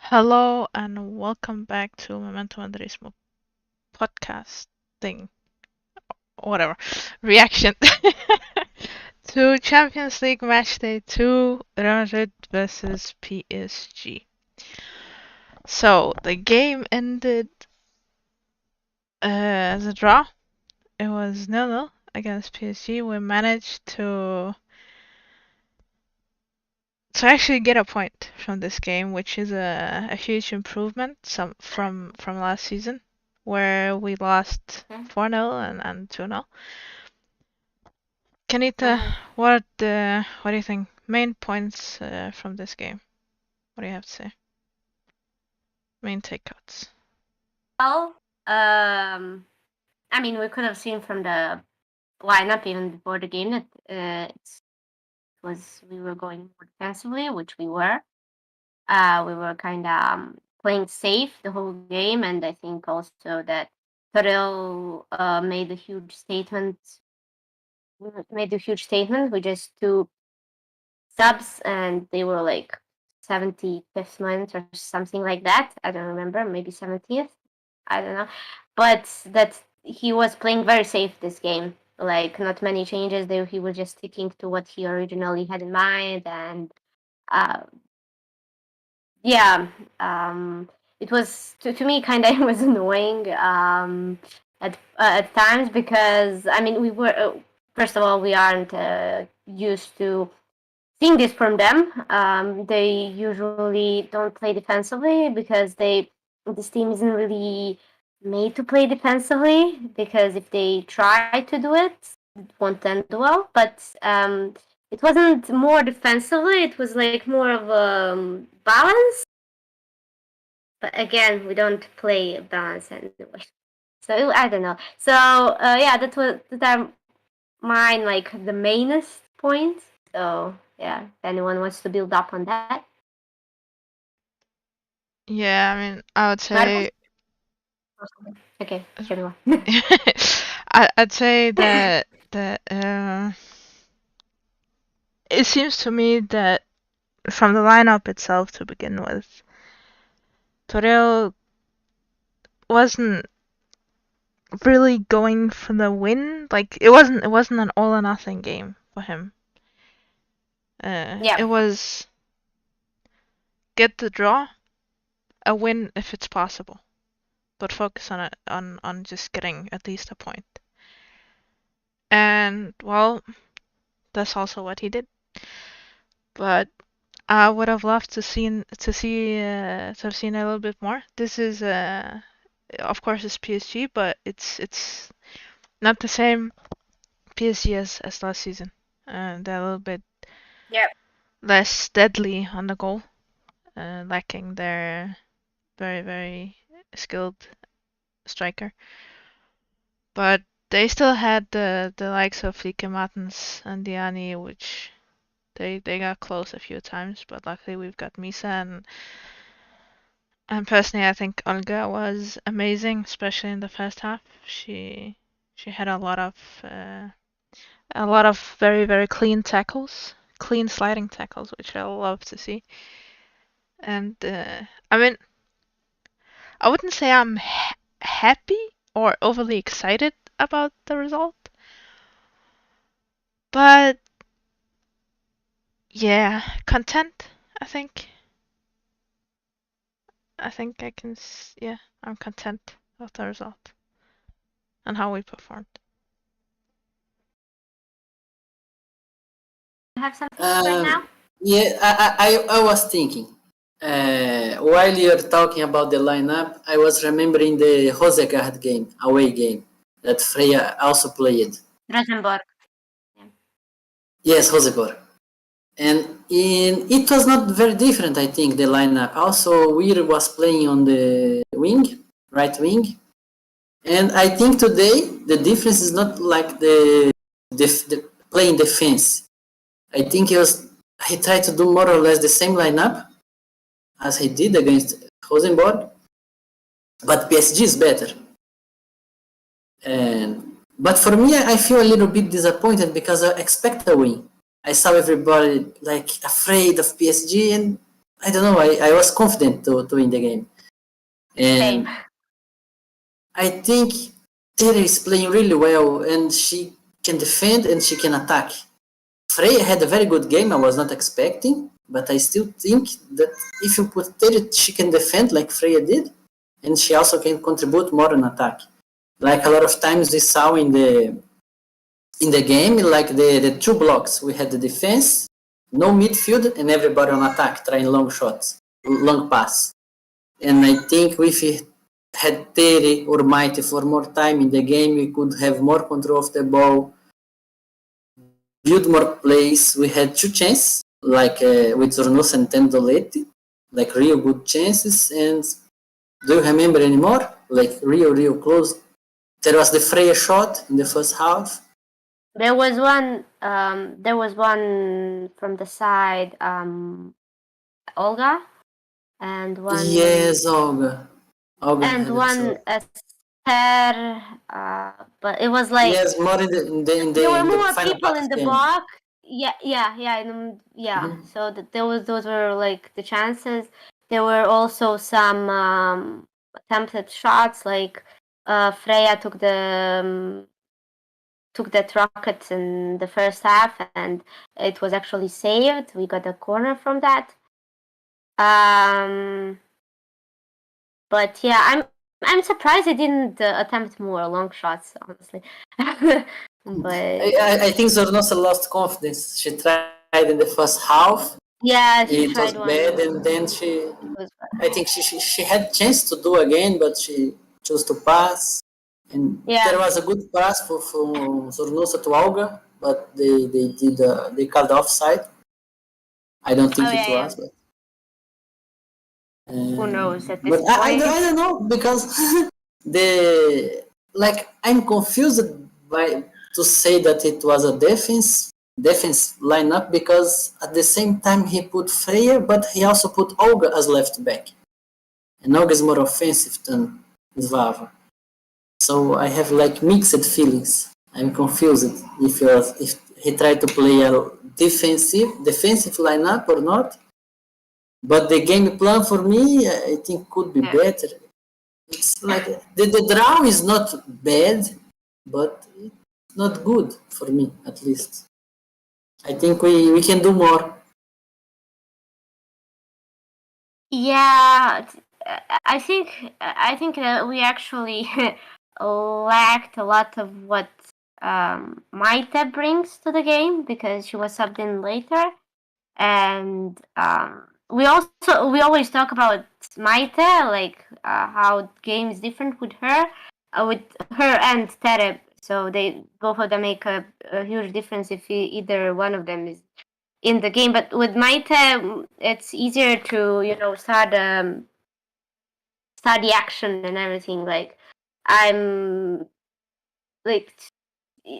Hello and welcome back to Memento Madridismo podcast thing, whatever, reaction to Champions League matchday 2, Real Madrid versus PSG. So the game ended as a draw. It was 0-0 against PSG. We managed to actually get a point from this game, which is a huge improvement from last season, where we lost 4-0 and 2-0. Kanita, what do you think? Main points from this game. What do you have to say? Main takeouts. Well, I mean, we could have seen from the lineup even before the game that we were going more defensively, which we were. We were kind of playing safe the whole game, and I think also that Toril made a huge statement. Made a huge statement with just two subs, and they were like 75th minute or something like that. I don't remember, maybe 70th. I don't know, but that he was playing very safe this game. Like not many changes. There, he was just sticking to what he originally had in mind, and uh, yeah, it was to me kind of was annoying at times because I mean we were first of all we aren't used to seeing this from them. They usually don't play defensively because this team isn't really made to play defensively because if they try to do it won't end well. But it wasn't more defensively; it was like more of a balance. But again, we don't play balance anyway. So I don't know. So yeah, that mine like the mainest point. So yeah, if anyone wants to build up on that. Yeah, I mean, I would Marcos? say Okay, carry on. I'd say that it seems to me that from the lineup itself to begin with, Torreal wasn't really going for the win. Like it wasn't an all or nothing game for him. Yeah. It was get the draw, a win if it's possible, but focus on just getting at least a point. And well, that's also what he did. But I would have loved to have seen a little bit more. This is of course it's PSG, but it's not the same PSG as last season. They're a little bit Yeah. less deadly on the goal, lacking their very skilled striker. But they still had the likes of Flieke Martens and Diani, which they got close a few times, but luckily we've got Misa and personally I think Olga was amazing, especially in the first half. She had a lot of very clean tackles, clean sliding tackles, which I love to see. And I mean, I wouldn't say I'm happy or overly excited about the result, but yeah, content. I think. I think I can. Yeah, I'm content with the result and how we performed. Have something right now? Yeah, I was thinking. While you're talking about the lineup, I was remembering the Rosegard game, away game, that Freya also played. Rosenborg. Yes, Rosegard. And it was not very different, I think, the lineup. Also, Weir was playing on the wing, right wing. And I think today the difference is not like the playing defense. I think he tried to do more or less the same lineup as he did against Rosenborg, but PSG is better. But for me, I feel a little bit disappointed because I expect a win. I saw everybody like afraid of PSG, and I don't know. I was confident to win the game, and Same. I think Tere is playing really well, and she can defend and she can attack. Freya had a very good game. I was not expecting, but I still think that if you put Tere, she can defend like Freya did, and she also can contribute more on attack. Like a lot of times we saw in the game, like the two blocks, we had the defense, no midfield, and everybody on attack trying long shots, long pass. And I think if we had Terry or Mighty for more time in the game, we could have more control of the ball, build more plays. We had two chances, like with Zornus and Tendoletti, like real good chances. And do you remember anymore? Like real close. There was the Freya shot in the first half. There was one. There was one from the side. Olga, and one. Yes, Olga. Olga And had a one shot. Esther. But it was like Yes, more there were in the more final people part of in the the game. box. Yeah, yeah. Mm-hmm. So those were like the chances. There were also some attempted shots. Like Freya took that rocket in the first half, and it was actually saved. We got a corner from that. But yeah, I'm surprised they didn't attempt more long shots, honestly. But I think Zornosa lost confidence. She tried in the first half. yeah, she It was tried bad, one. and then It was I think she had chance to do again, but she chose to pass. And there yeah. was a good pass from Zornosa to Olga, but they called offside. I don't Oh think it yeah. was, but Who knows at but this I point? don't know because the like I'm confused by to say that it was a defense lineup because at the same time he put Freya, but he also put Olga as left back, and Olga is more offensive than Zvava. So I have like mixed feelings. I'm confused if he tried to play a defensive lineup or not. But the game plan for me, I think could be Yeah. better. It's like the draw is not bad, but it's not good for me at least. I think we can do more. Yeah, I think that we actually lacked a lot of what Maite brings to the game because she was subbed in later, and we always talk about Maite, like how game is different with her and Tereb. So they both of them make a huge difference if either one of them is in the game. But with Maite, it's easier to start the action and everything. Like I'm like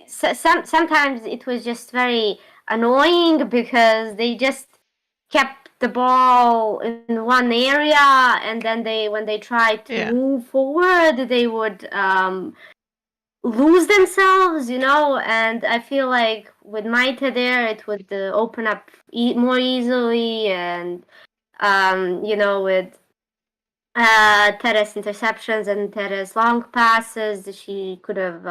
sometimes it was just very annoying because they just kept the ball in one area, and then when they tried to Yeah. move forward they would lose themselves, and I feel like with Maite there it would open up more easily, and with Teres interceptions and Teres long passes, she could have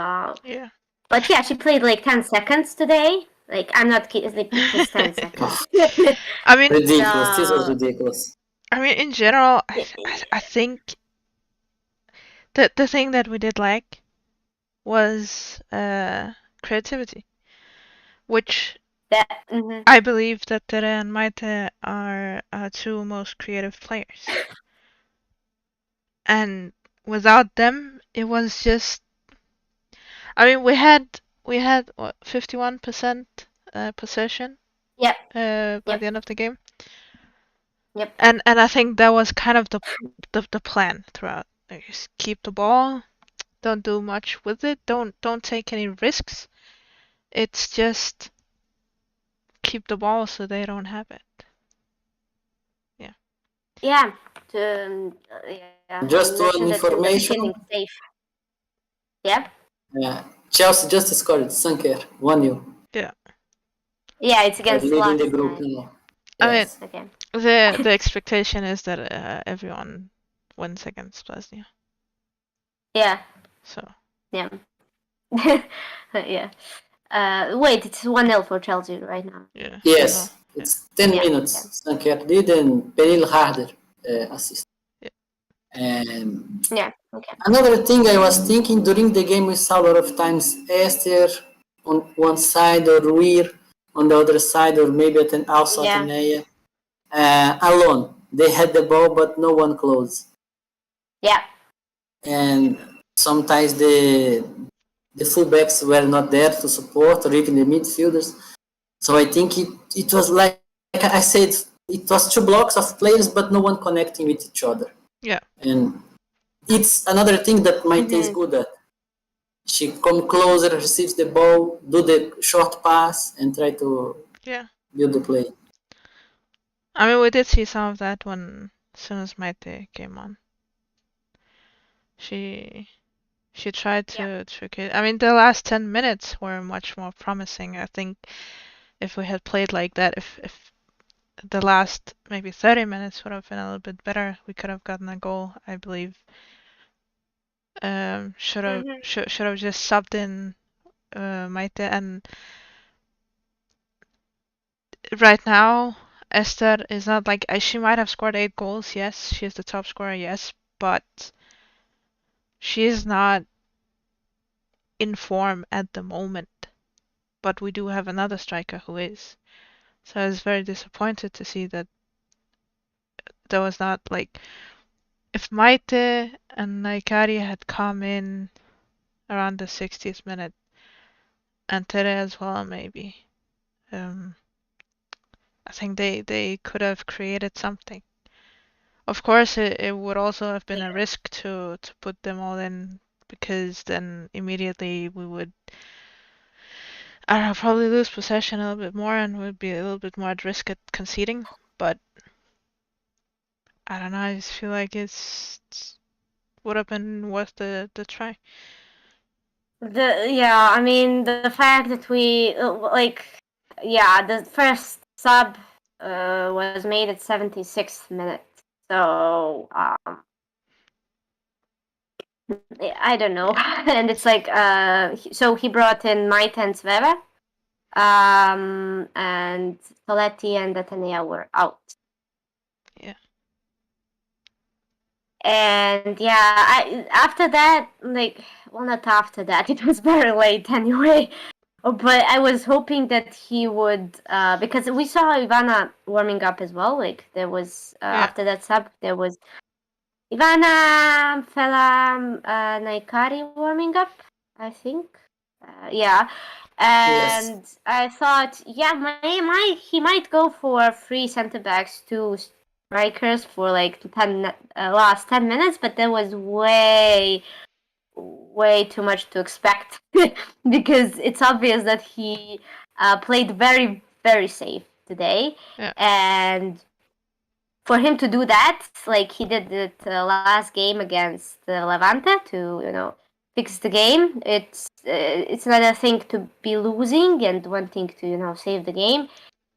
Yeah. but yeah, she played like 10 seconds today. Like, I'm not kidding, like, just 10 seconds. I mean, Ridiculous. This was So, ridiculous. in general, I think the thing that we did like was creativity, which mhm. I believe that Tere and Maite are two most creative players. And without them, it was just. I mean, we had what, 51% possession Yep, by yep, the end of the game, yep. and I think that was kind of the plan throughout. Like, just keep the ball, don't do much with it, don't take any risks. It's just keep the ball so they don't have it. Yeah. Yeah, Just make one sure that they're information. feeling safe. Yep. Chelsea just scored. Sanker 1-0. Yeah. Yeah, it's They're against leading the last group night. now. I mean, Yes. Okay. the expectation is that everyone wins against Bosnia. Yeah. So Yeah. Yeah. Wait, it's 1-0 for Chelsea right now. yeah, Yes, well, yeah, it's 10 Yeah. minutes. Sanker did and Peril Harder assist. yeah, And Yeah. Okay. another thing I was thinking during the game, we saw a lot of times Esther on one side or Weir on the other side, or maybe also Yeah. Atenea alone. They had the ball, but no one close. Yeah. And sometimes the fullbacks were not there to support, or even the midfielders. So I think it was like I said, it was two blocks of players, but no one connecting with each other. yeah, And it's another thing that Maite is Mm-hmm. good at. She come closer, receives the ball, do the short pass, and try to yeah. build the play. I mean, we did see some of that when as soon as Maite came on. She she tried Yeah. to trick it. I mean, the last 10 minutes were much more promising. I think if we had played like that, if the last maybe 30 minutes would have been a little bit better, we could have gotten a goal, I believe. Mm-hmm. Should have just subbed in Maite, and right now Esther is not like she might have scored 8 goals, yes, she is the top scorer, yes, but she is not in form at the moment. But we do have another striker who is. So I was very disappointed to see that there was not like if Maite and Naikari had come in around the 60th minute and Tere as well maybe. Um, I think they could have created something. Of course, it would also have been a risk to put them all in because then immediately we would, I don't know, probably lose possession a little bit more and would be a little bit more at risk at conceding. But I don't know, I just feel like it's would have been worth the try. I mean the fact that we the first sub was made at 76th minute. So I don't know. And it's like so he brought in Maite and Sveva, and Toletti and Atenea were out. Yeah. And after that, like, well, not after that, it was very late anyway. But I was hoping that he would, because we saw Ivana warming up as well. Like, there was, Yeah. after that sub, there was Ivana, Fela, Naikari warming up, I think. Yeah. Yes. And I thought, he might go for 3 center backs, 2 strikers for like last 10 minutes, but that was way too much to expect because it's obvious that he played very very safe today, Yeah. and for him to do that like he did it last game against Levante to fix the game. It's another thing to be losing and one thing to save the game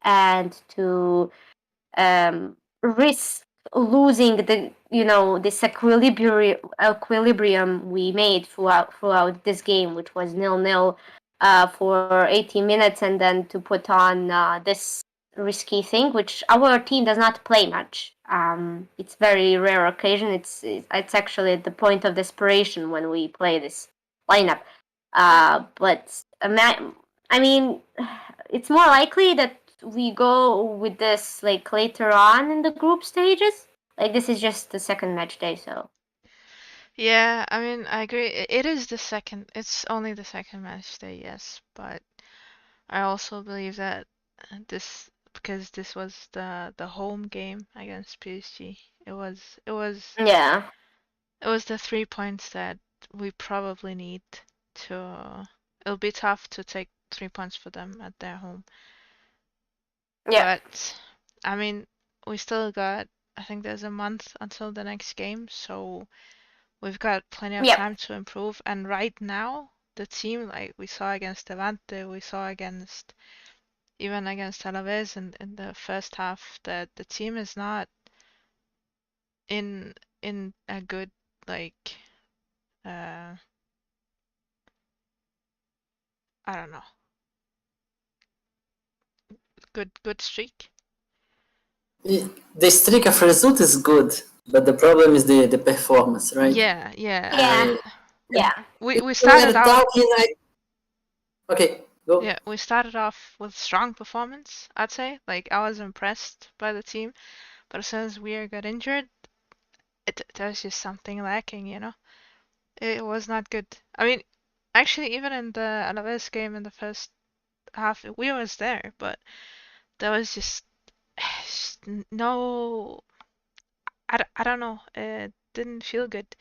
and to risk losing this equilibrium we made throughout this game, which was 0-0 for 80 minutes, and then to put on this risky thing, which our team does not play much. It's very rare occasion. It's actually at the point of desperation when we play this lineup. But I mean, it's more likely that we go with this like later on in the group stages. Like this is just the second match day, so Yeah, I mean, I agree. It is the second, it's only the second match day, yes, but I also believe that because this was the home game against PSG, it was it was yeah, it was the 3 points that we probably need to. It'll be tough to take 3 points for them at their home, yeah, but I mean, we still got. I think there's a month until the next game, so we've got plenty of yep, time to improve. And right now, the team like we saw against Levante, we saw against even against Alaves in the first half, that the team is not in a good, like, I don't know, good streak. The streak of result is good, but the problem is the performance, right? Yeah, Yeah, yeah. we We started were out. talking like, okay, go. Yeah, we started off with strong performance, I'd say. Like, I was impressed by the team, but as soon as Weir got injured, there's just something lacking, you know? It was not good. I mean, actually, even in the Alaves game in the first half, we was there, but there was just no. I don't know. It didn't feel good.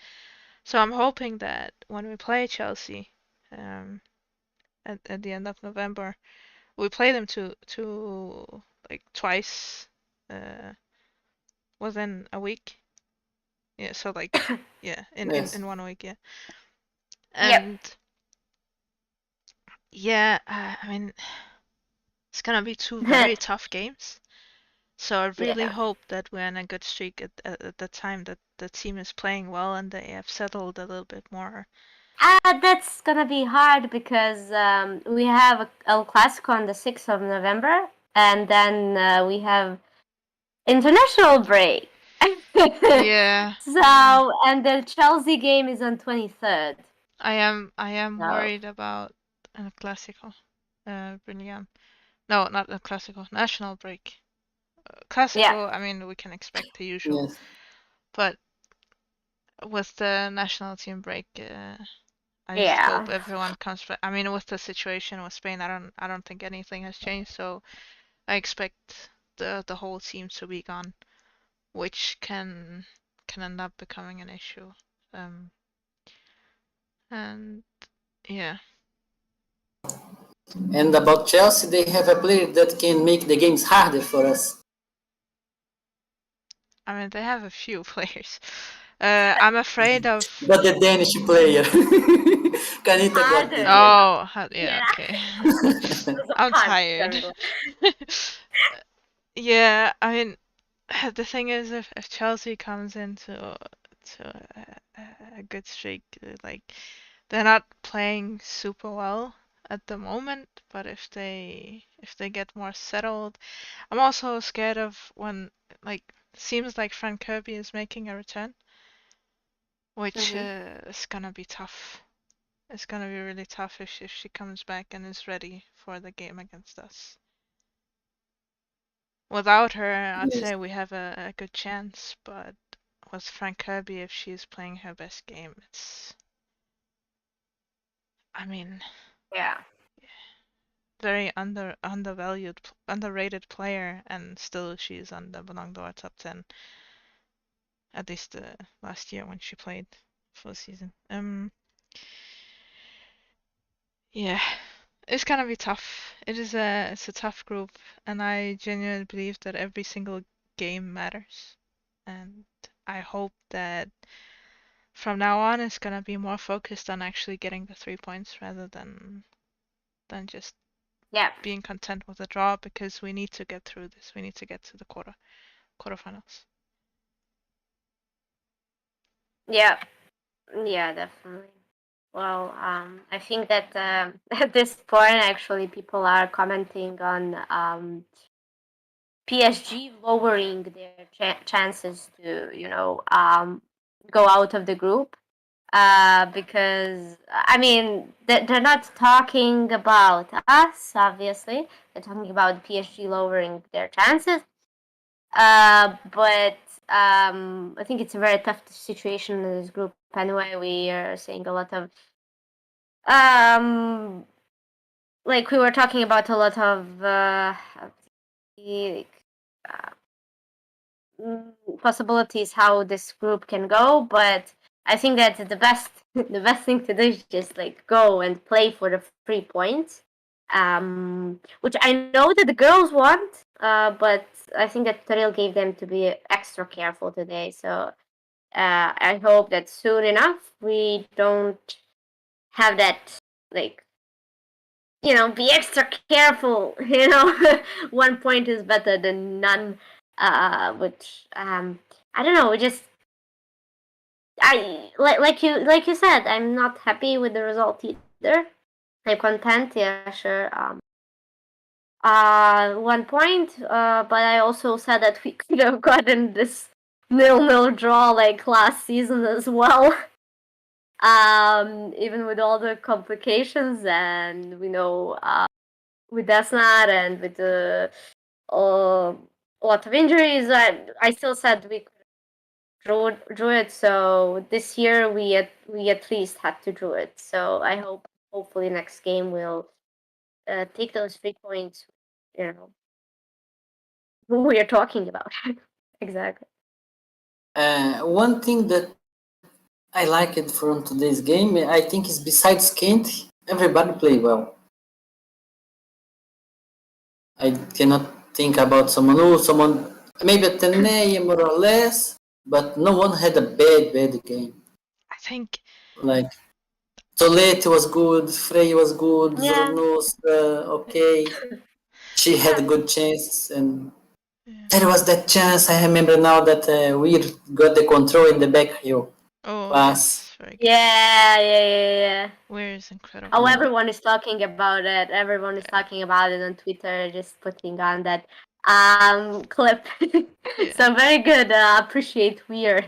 So I'm hoping that when we play Chelsea, um, at the end of November, we play them to like twice, uh, within a week. Yeah, so like, yeah, Yes. in 1 week, yeah. Yep. And yeah, I mean, it's gonna be two very tough games. So I really Yeah. hope that we're in a good streak at the time that the team is playing well and they have settled a little bit more. That's gonna be hard because we have El Clasico on the 6th of November, and then we have international break. Yeah, yeah. So, and the Chelsea game is on 23rd. I am So, worried about a Clasico. Brilliant. No, not a Clasico. National break. yeah, Clasico, I mean, we can expect the usual, Yes. but with the national team break, I just hope yeah, everyone comes back. I mean, with the situation with Spain, I don't think anything has changed, so I expect the whole team to be gone, which can end up becoming an issue. Um, and yeah, And about Chelsea, they have a player that can make the games harder for us. I mean they have a few players. I'm afraid of. But the Danish player, Kanita got harder. it, right? Oh, yeah, Yeah, okay. those I'm are hard, tired. Carol. Yeah, I mean, the thing is, if Chelsea comes into a good streak, like they're not playing super well at the moment, but if they get more settled, I'm also scared of when, like, seems like Frank Kirby is making a return, which Hmm. is gonna be tough. It's gonna be really tough if she comes back and is ready for the game against us. Without her, I'd Yes. say we have a good chance, but with Frank Kirby, if she's playing her best game, I mean, Yeah, very underrated player, and still she's on the Ballon d'Or top 10, at least last year when she played full season. Yeah, it's gonna be tough. It's a tough group, and I genuinely believe that every single game matters. And I hope that from now on it's gonna be more focused on actually getting the 3 points rather than just yeah, being content with a draw, because we need to get through this. We need to get to the quarterfinals. yeah, yeah, definitely. Well, I think that at this point, actually, people are commenting on PSG lowering their chances to, go out of the group. Because I mean, they're not talking about us, obviously. They're talking about PSG lowering their chances. But I think it's a very tough situation in this group. Anyway, we are seeing a lot of um, like we were talking about a lot of like, uh, possibilities how this group can go, but I think that the best the best thing to do is just like go and play for the 3 points, which I know that the girls want, but I think that Toril gave them to be extra careful today. So I hope that soon enough we don't have that like be extra careful. 1 point is better than none. Which I don't know. Just like you said, I'm not happy with the result either. I'm content, yeah, sure. 1 point. But I also said that we could have gotten this 0-0 draw like last season as well. Even with all the complications, and we know with Desnat and with the a lot of injuries, I still said we drew it. So this year we at least had to draw it. So I hopefully next game we'll take those 3 points. Who we are talking about. Exactly. One thing that I liked from today's game, I think, is besides Kent, everybody played well. I cannot think about someone maybe a Tenei more or less, but no one had a bad game. I think Like Toletti was good, Frey was good, Yeah. Zornos okay. She had good chances, and there was that chance. I remember now that we got the control in the back heel oh pass. yes, very good. Yeah. Weir is incredible. Oh, everyone is talking about it. Everyone is talking about it on Twitter, just putting on that clip. Yeah. So very good. Appreciate Weir.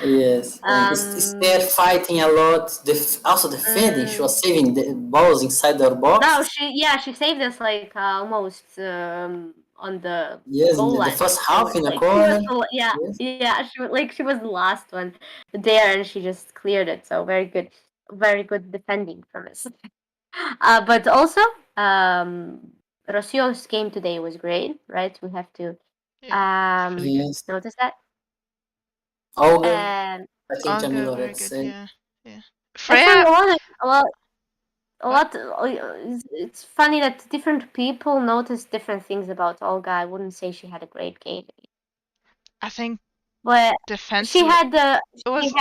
Yes, and it's there fighting a lot. Also defending. She was saving the balls inside our box. No, she saved us like almost on the Yes, goal in the line. first half in a She corner. was Yes. she was the last one there, and she just cleared it. So very good defending from us. But also, Rocio's game today was great, right? We have to Yes. notice that. Olga, And I think Olga, Jamil very already good. said. Yeah. actually, Freya. a What? lot. It's funny that different people notice different things about Olga. I wouldn't say she had a great game, I think but she defensive. had It was.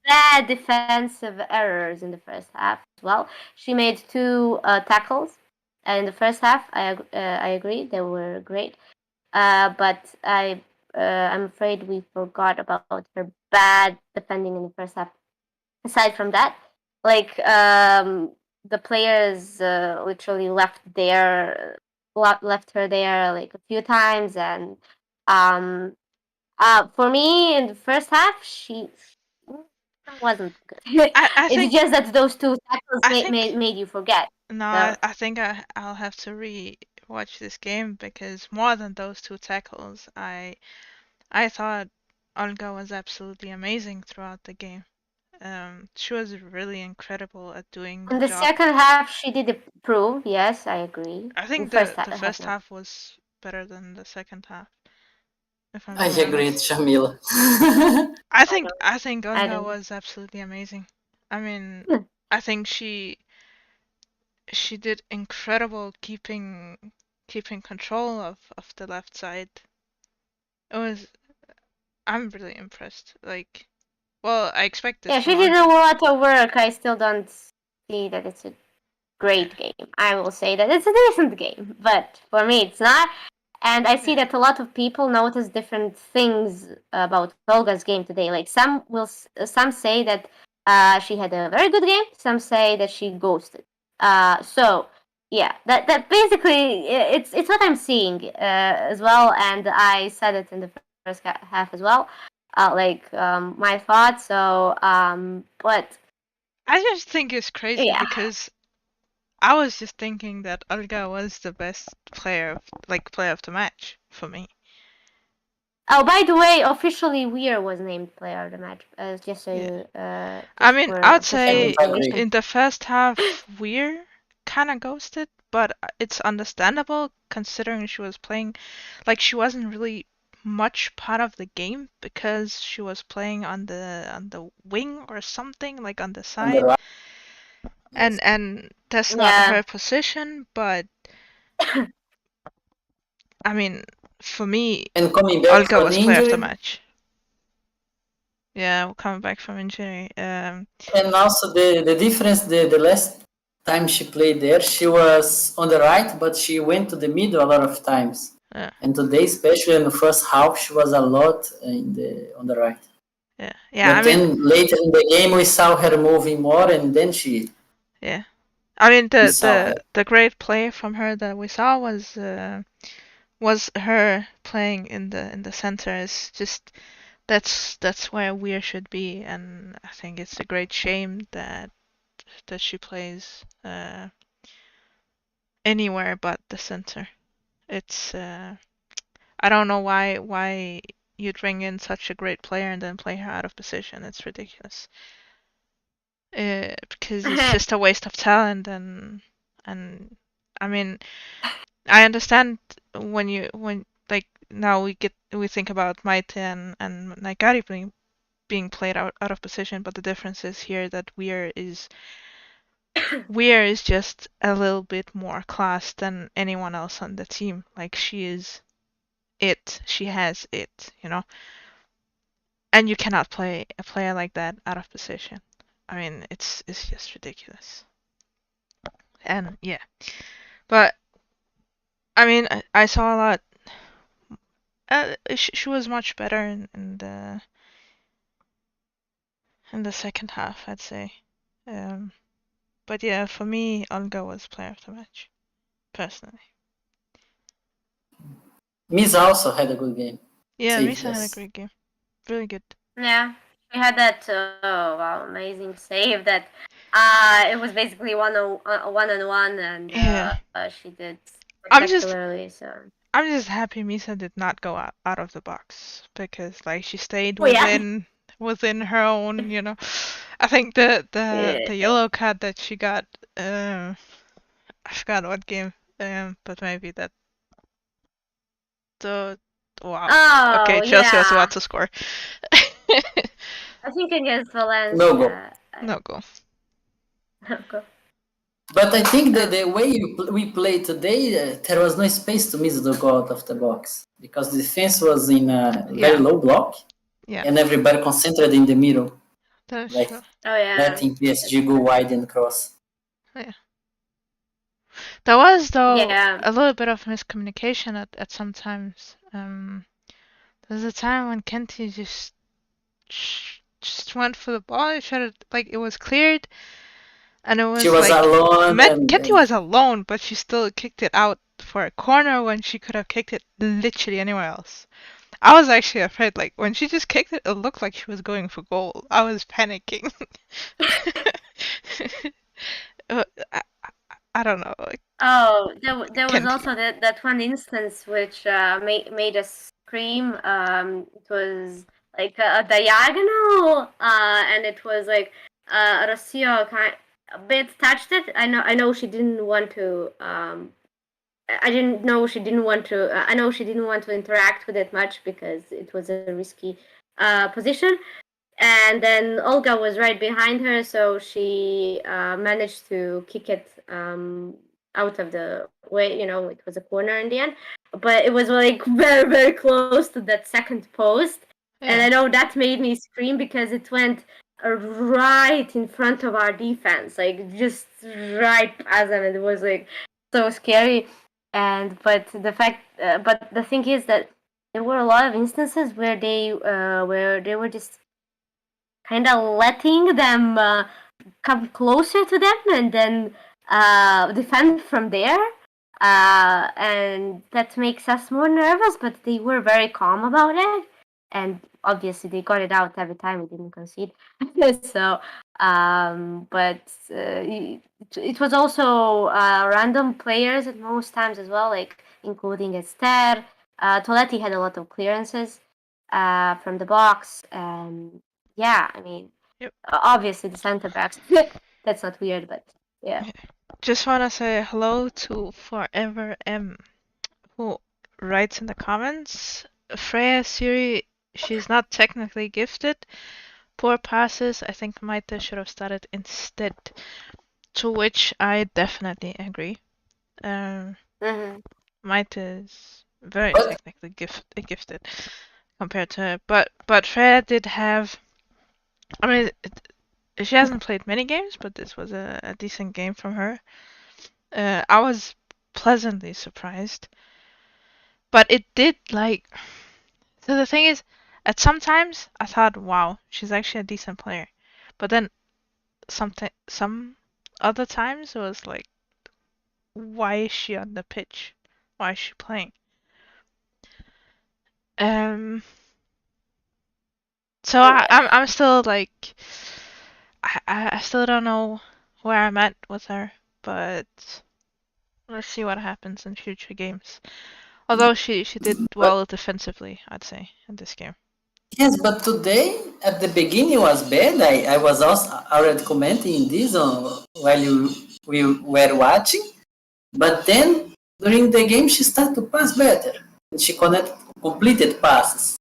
bad defensive errors in the first half as well. She made two tackles in the first half. I agree, they were great. But I'm afraid we forgot about her bad defending in the first half. Aside from that, like the players literally left her there like a few times, and um, for me in the first half she wasn't good. I It's think. just that those two tackles I think. made you forget. No, So I think I'll have to re-watch this game because more than those two tackles, I thought Olga was absolutely amazing throughout the game. She was really incredible at doing in the the job. second half she did improve. Yes, I agree. I In think first the half, first no. half was better than the second half, if I'm I being agree with honest. Jamila. I think I Olga don't. was absolutely amazing. I mean, Hmm. I think she did incredible keeping control of the left side. It was I'm really impressed. Like, well, I expected Yeah, she more. did a lot of work. I still don't see that it's a Yeah, great game. I will say that it's a decent game, but for me it's not. And I see yeah. that a lot of people notice different things about Olga's game today. Like some say that she had a very good game. Some say that she ghosted. So yeah, that basically it's what I'm seeing as well. And I said it in the first half as well. Like my thoughts. So but I just think it's crazy yeah. because I was just thinking that Olga was the best player of the match for me. Oh, by the way, officially Weir was named player of the match. Just so Yeah. you, I just mean, for I'd official say I agree. information. in the first half Weir kind of ghosted, but it's understandable considering she was playing like she wasn't really much part of the game because she was playing on the wing or something like on the On the side, right. Yes. and that's not Yeah, her position. But I mean, for me, And coming back Olga for the was player of the injury, match. Yeah, coming back from injury. and also the difference, the last time she played there, she was on the right, but she went to the middle a lot of times. Yeah. And today, especially in the first half, she was a lot on the right. Yeah. Yeah. But then later in the game, we saw her moving more, and then Yeah. I mean, we saw her. the great play from her that we saw was her playing in the center. Is just that's where Weir should be, and I think it's a great shame that she plays anywhere but the center. It's I don't know why you'd bring in such a great player and then play her out of position. It's ridiculous. Because it's just a waste of talent and I mean I understand when like now we think about Maite and Naikari being played out of position, but the difference is here that Weir is just a little bit more class than anyone else on the team. Like she is it. She has it, you know. And you cannot play a player like that out of position. I mean, it's just ridiculous. And yeah, but I mean, I saw a lot. She was much better in the second half, I'd say. Um, but yeah, for me, Olga was player of the match, personally. Misa also had a good game. Yeah, Save, Misa had a yes. great game. Really good. Yeah, she had that amazing save that it was basically one on one, and Yeah. she did I'm just spectacularly. So I'm just happy Misa did not go out of the box because like she stayed oh yeah, within her own, you know. I think the yeah. yellow card that she got, I forgot what game, but maybe that the wow. Okay, Oh Chelsea was yeah, about to score. I think against No goal. Valencia. No goal. But I think that the way we played today, there was no space to miss the goal out of the box because the defense was in a very Yeah. low block, Yeah. and everybody concentrated in the middle, That's like true. Oh yeah. letting PSG go wide and cross. Yeah. There was though Yeah. a little bit of miscommunication at some times. There's a time when Kenty just went for the ball. He tried to, like it was cleared, and it She was was like alone, Kenty was alone, but she still kicked it out for a corner when she could have kicked it literally anywhere else. I was actually afraid, like when she just kicked it, it looked like she was going for goal. I was panicking. I, I don't know, like Oh, there was Kenty. also that one instance which made us scream. It was like a diagonal, and it was like Rocio kind a bit touched it. I know she didn't want to. I didn't know she didn't want to. I know she didn't want to interact with it much because it was a risky position. And then Olga was right behind her, so she managed to kick it out of the way. It was a corner in the end, but it was like very, very close to that second post. And I Yeah. know that made me scream because it went right in front of our defense, like just right past them. It was like so scary. But the thing is that there were a lot of instances where they were just kind of letting them come closer to them and then defend from there. And that makes us more nervous, but they were very calm about it. And obviously, they got it out every time we didn't concede. So, but it was also random players at most times as well, like including Esther. Toletti had a lot of clearances from the box, and yeah, I mean, Yep. obviously the center backs. That's not weird, but yeah. Just wanna say hello to Forever M, who writes in the comments. Freya Siri, she's not technically gifted. Poor passes. I think Maite should have started instead. To which I definitely agree. Mm-hmm. Maite is very but technically gifted compared to her, but Freya did have. I mean, she hasn't played many games, but this was a decent game from her. I was pleasantly surprised, but it did like. So the thing is, at sometimes I thought, wow, she's actually a decent player, but then some other times it was like, why is she on the pitch? Why is she playing? Um. So I'm still like, I still don't know where I'm at with her, but let's see what happens in future games. Although she did But well defensively, I'd say, in this game. yes, but today at the beginning was bad. I was also already commenting this while we were watching. But then during the game she started to pass better. She completed passes.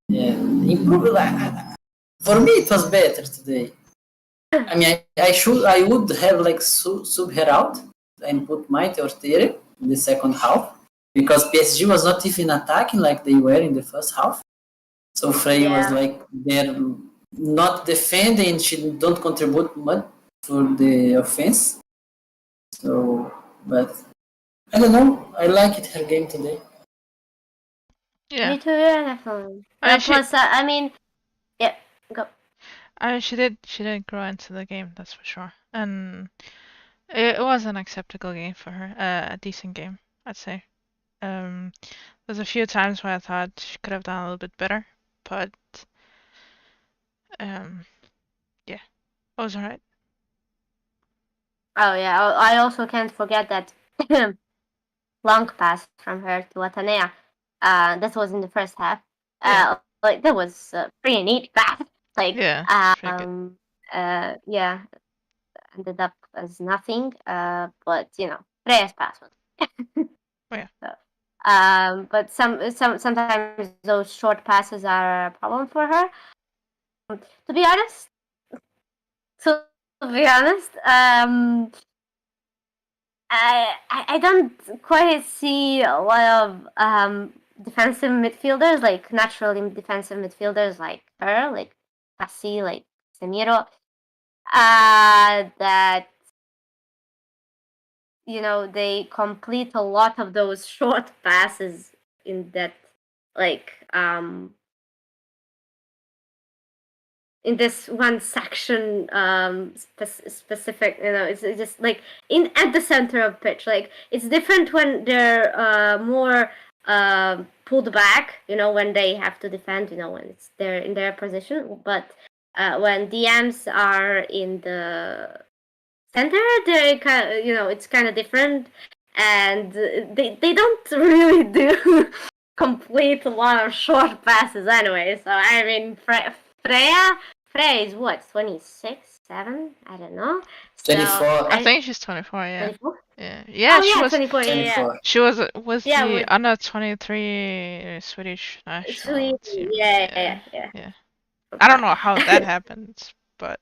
Yeah, improved. For me, it was better today. I mean, I would have like sub her out and put Maite or Tere in the second half because PSG was not even attacking like they were in the first half. So Frey was like they're not defending. She don't contribute much for the offense. So, but I don't know. I liked her game today. Yeah. Me too, yeah, definitely. I mean, Plus, I mean, yeah, go. I mean, she did grow into the game, that's for sure. And it was an acceptable game for her, a decent game, I'd say. There's a few times where I thought she could have done a little bit better, but yeah, it was alright. Oh yeah, I also can't forget that long pass from her to Atenea. That was in the first half. Yeah. Like that was a pretty neat pass. Like, Yeah, it's pretty good. yeah, ended up as nothing. But you know, Freya's pass was. Oh yeah. So, but sometimes those short passes are a problem for her. To be honest, I don't quite see a lot of defensive midfielders, like naturally defensive midfielders like her, like Cassie, like Semiro, that you know they complete a lot of those short passes in that like in this one section specific, you know, it's just like in at the center of pitch. Like it's different when they're more pulled back, you know, when they have to defend, you know, when it's they're in their position. But when DMs are in the center, they kind of, you know, it's kind of different, and they don't really do complete a lot of short passes anyway. So I mean, Freya is what, 26, 7? I don't know. So 24. I think she's 24, yeah. 24? Yeah, Oh she yeah, was 24. Yeah, yeah. 24. she was with Yeah, the with under 23 Swedish national Sweden. team. Yeah, Yeah. yeah. Yeah. I don't know how that happens, but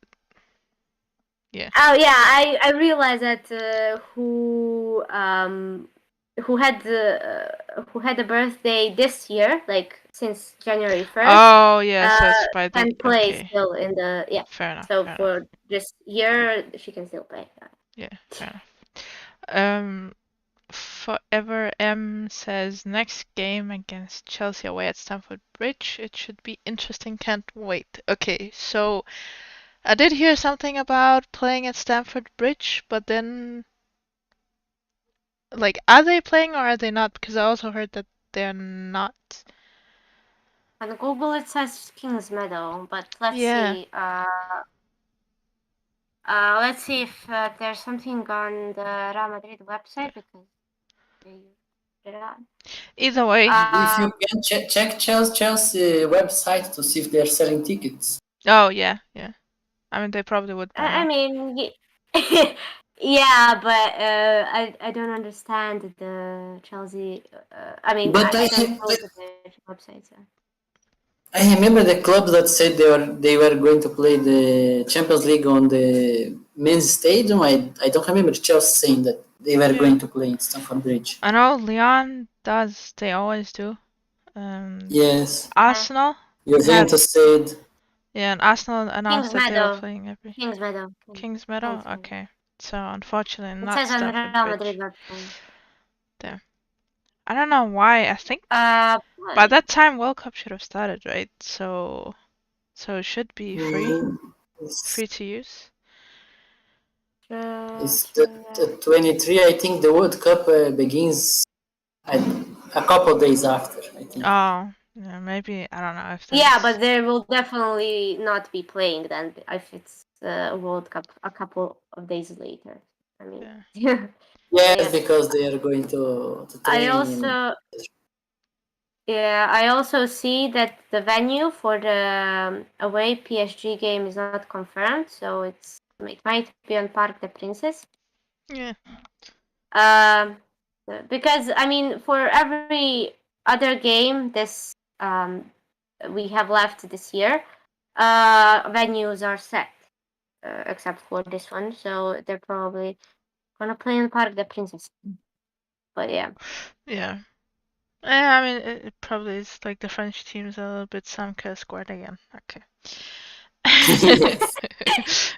yeah. Oh yeah, I realized that who had a birthday this year, like since January 1st, Oh, yeah, so it's by the can play okay. still in the Fair enough. So Fair for enough. this year, she can still play. Yeah, fair enough. Forever M says next game against Chelsea away at Stamford Bridge. It should be interesting. Can't wait. Okay, so I did hear something about playing at Stamford Bridge, but then like, are they playing or are they not? Because I also heard that they're not. On Google it says Kings Meadow, but let's Yeah. see. Let's see if there's something on the Real Madrid website because they put it on. Either way. If you can check Chelsea website to see if they're selling tickets. Oh yeah, yeah. I mean, they probably would by I now. mean, yeah, but I don't understand the Chelsea. I mean, But I don't go to their website. So. I remember the club that said they were going to play the Champions League on the men's stadium. I don't remember Chelsea saying that they were going to play in Stamford Bridge. I know Leon does. They always do. Yes, Arsenal had Juventus said. Yeah, and Arsenal announced Kings that they were Meadow. playing every Kings Meadow. Kings Meadow. Kings Meadow. Okay, so unfortunately It not says on Stamford Real Bridge. Madrid website. There. I don't know why. I think Uh, by that time World Cup should have started, right? So it should be free It's, to use. it's the 23. I think the World Cup begins a couple days after, I think. Oh, yeah, maybe I don't know if yeah, there's. but they will definitely not be playing then if it's a World Cup a couple of days later. I mean, Yeah. Yes, yeah. because they are going to I train in. also Yeah, I also see that the venue for the away PSG game is not confirmed, so it might be on Parc des Princes. Yeah. Um, because I mean, for every other game this we have left this year, venues are set, except for this one. So they're probably gonna play in Parc des Princes. But yeah. Yeah. Yeah, I mean, it probably is like the French team's a little bit Samka squad again. Okay. Yes.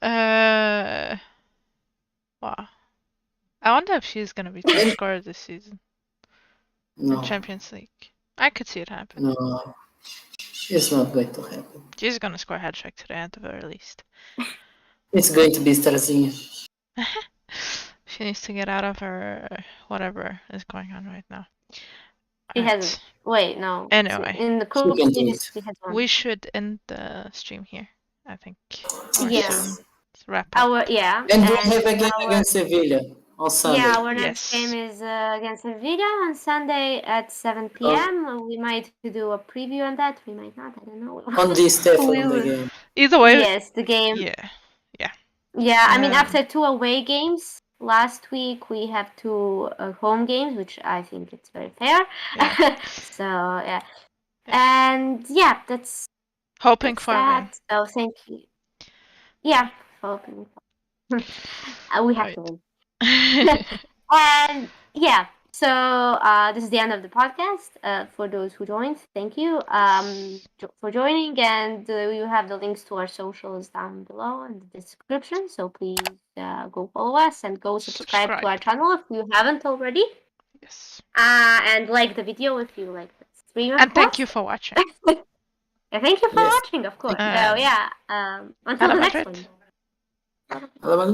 uh, wow. I wonder if she's gonna be top And scorer this season in no, Champions League. I could see it happen. no, it's not going to happen. She's gonna score a hat trick today at the very least. It's going to be Starzinha. She needs to get out of her whatever is going on right now. She has. Alright. Wait, no. Anyway, In the She group can do stages, it. she has one. we should end the stream here, I think. Or Yeah. soon. Wrap up. Yeah. And we have a game against Sevilla on Sunday. Yeah, our next Yes. game is against Sevilla on Sunday at 7 Oh, p.m. We might do a preview on that. We might not. I don't know. on the Stefan We the will- game. Either way, Yes, the game. yeah. Yeah, I mean, Um, after 2 away games last week, we have 2 home games, which I think it's very fair. Yeah. So yeah, Yeah. and yeah, that's Hoping for a win. that. So thank you. Yeah, hoping. We have Right. to win. And yeah, so this is the end of the podcast. For those who joined, thank you for joining, and you have the links to our socials down below in the description. So please go follow us and go subscribe to our channel if you haven't already. Yes. And like the video if you like the stream, of And thank course. you for watching. Yeah, thank you for Yes. watching, of course. Uh, So yeah, until Hello, the next Madrid. one. Hello,